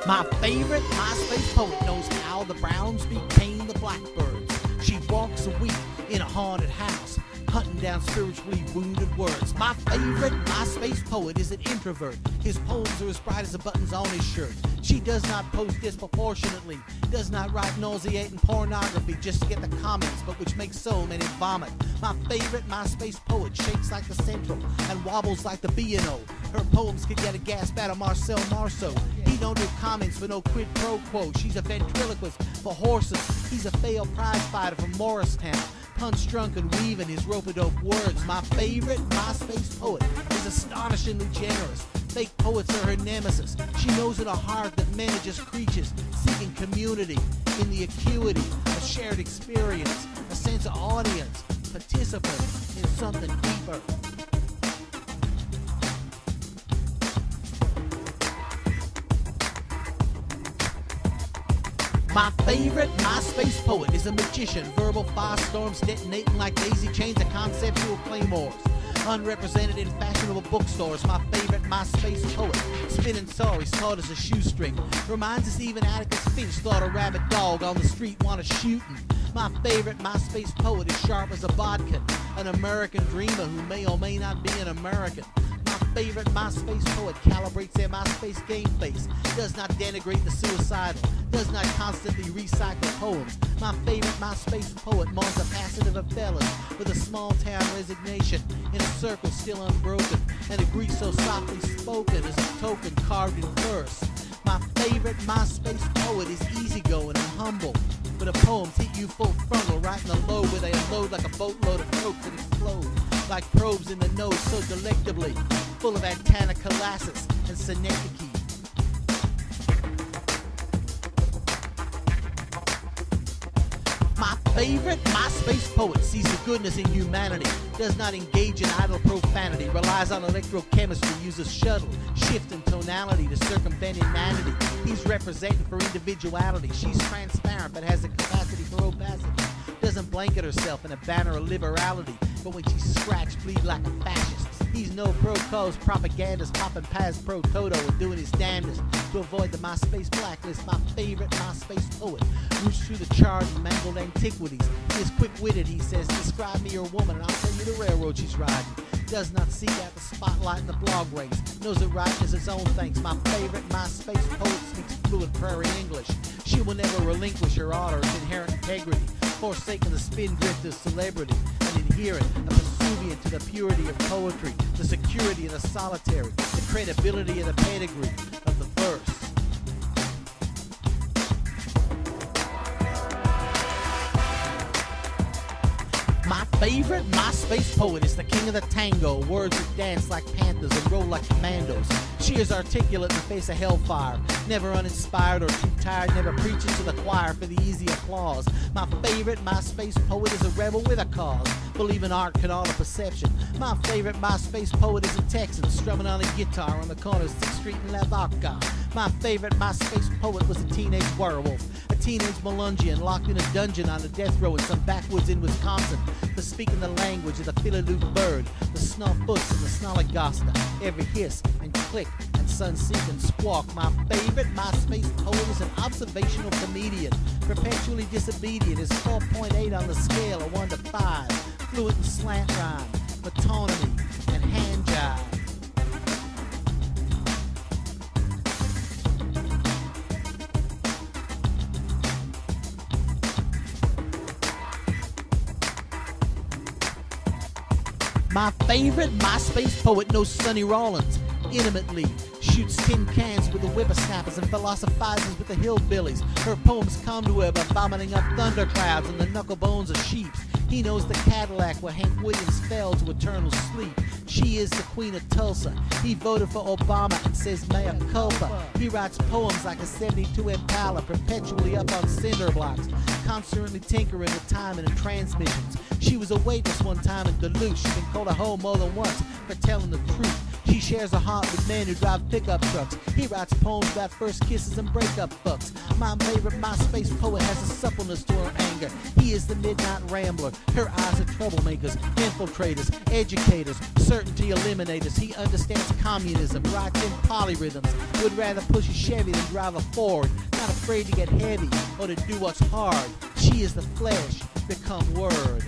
My favorite MySpace poet knows how the Browns beat Cain the Blackbirds. She walks a week in a haunted house, hunting down spiritually wounded words. My favorite MySpace poet is an introvert. His poems are as bright as the buttons on his shirt. She does not post disproportionately, does not write nauseating pornography just to get the comments, but which makes so many vomit. My favorite MySpace poet shakes like the Central and wobbles like the B&O. Her poems could get a gasp out of Marcel Marceau. He don't do comments for no quid pro quo. She's a ventriloquist for horses. He's a failed prize fighter from Morristown, punch drunk and weaving his rope-a-dope words. My favorite MySpace poet is astonishingly generous. Fake poets are her nemesis. She knows in her heart that men are just creatures seeking community in the acuity, a shared experience, a sense of audience, participant in something deeper. My favorite MySpace poet is a magician, verbal firestorms detonating like daisy chains of conceptual claymores. Unrepresented in fashionable bookstores, my favorite MySpace poet, spinning sorries taut as a shoestring, reminds us even Atticus Finch thought a rabid dog on the street wanted shooting. My favorite MySpace poet is sharp as a bodkin, an American dreamer who may or may not be an American. My favorite MySpace poet calibrates their MySpace game face, does not denigrate the suicidal, does not constantly recycle poems. My favorite MySpace poet mourns the passing of a felon with a small town resignation in a circle still unbroken, and a grief so softly spoken as a token carved in verse. My favorite MySpace poet is easygoing and humble, but her poems hit you full frontal right in the low where they unload like a boatload of coke that explode like probes in the nose so delectably, full of antenna-colossus and synecdoche. My favorite MySpace poet sees the goodness in humanity, does not engage in idle profanity, relies on electrochemistry, uses shuttle, shift and tonality to circumvent inanity. He's representing for individuality. She's transparent but has a capacity for opacity. Doesn't blanket herself in a banner of liberality, but when she's scratched, bleed like a fascist. He's no pro-cause propagandist, popping past pro-toto and doing his damnedest to avoid the MySpace blacklist. My favorite MySpace poet roots through the charred and mangled antiquities. He is quick-witted, he says, describe me your woman and I'll tell you the railroad she's riding. Does not seek out the spotlight in the blog ranks, knows that writing is its own things. My favorite MySpace poet speaks fluent prairie English. She will never relinquish her art or its inherent integrity, forsaking the spindrift of celebrity, and adherent, a pursuant to the purity of poetry, the security of the solitary, the credibility of the pedigree of the verse. My favorite MySpace poet is the king of the tango, words that dance like panthers and roll like commandos. She is articulate in the face of hellfire, never uninspired or too tired, never preaches to the choir for the easy applause. My favorite MySpace poet is a rebel with a cause, believing art can alter perception. My favorite MySpace poet is a Texan, strumming on a guitar on the corner of 6th Street in La Vaca. My favorite MySpace poet was a teenage werewolf, a teenage Melungian locked in a dungeon on a death row in some backwoods in Wisconsin for speaking the language of the Philaloop bird, the snuffbooks and the snolligosta, every hiss and click and sun-seek and squawk. My favorite MySpace poet is an observational comedian, perpetually disobedient, is 4.8 on the scale of 1 to 5, fluent in slant rhyme, metonymy, and hand jive. My favorite MySpace poet knows Sonny Rollins intimately, shoots tin cans with the whippersnappers and philosophizes with the hillbillies. Her poems come to her by vomiting up thunderclouds and the knuckle bones of sheeps. He knows the Cadillac where Hank Williams fell to eternal sleep. She is the queen of Tulsa. He voted for Obama and says mea culpa. He writes poems like a 72 Impala, perpetually up on cinder blocks, constantly tinkering with time and transmissions. She was a waitress one time in Duluth. She's been called a hoe more than once for telling the truth. She shares a heart with men who drive pickup trucks. He writes poems about first kisses and breakup fucks. My favorite MySpace poet has a suppleness to her anger. He is the midnight rambler. Her eyes are troublemakers, infiltrators, educators, certainty eliminators. He understands communism, writes in polyrhythms, would rather push a Chevy than drive a Ford. Not afraid to get heavy or to do what's hard. She is the flesh become word.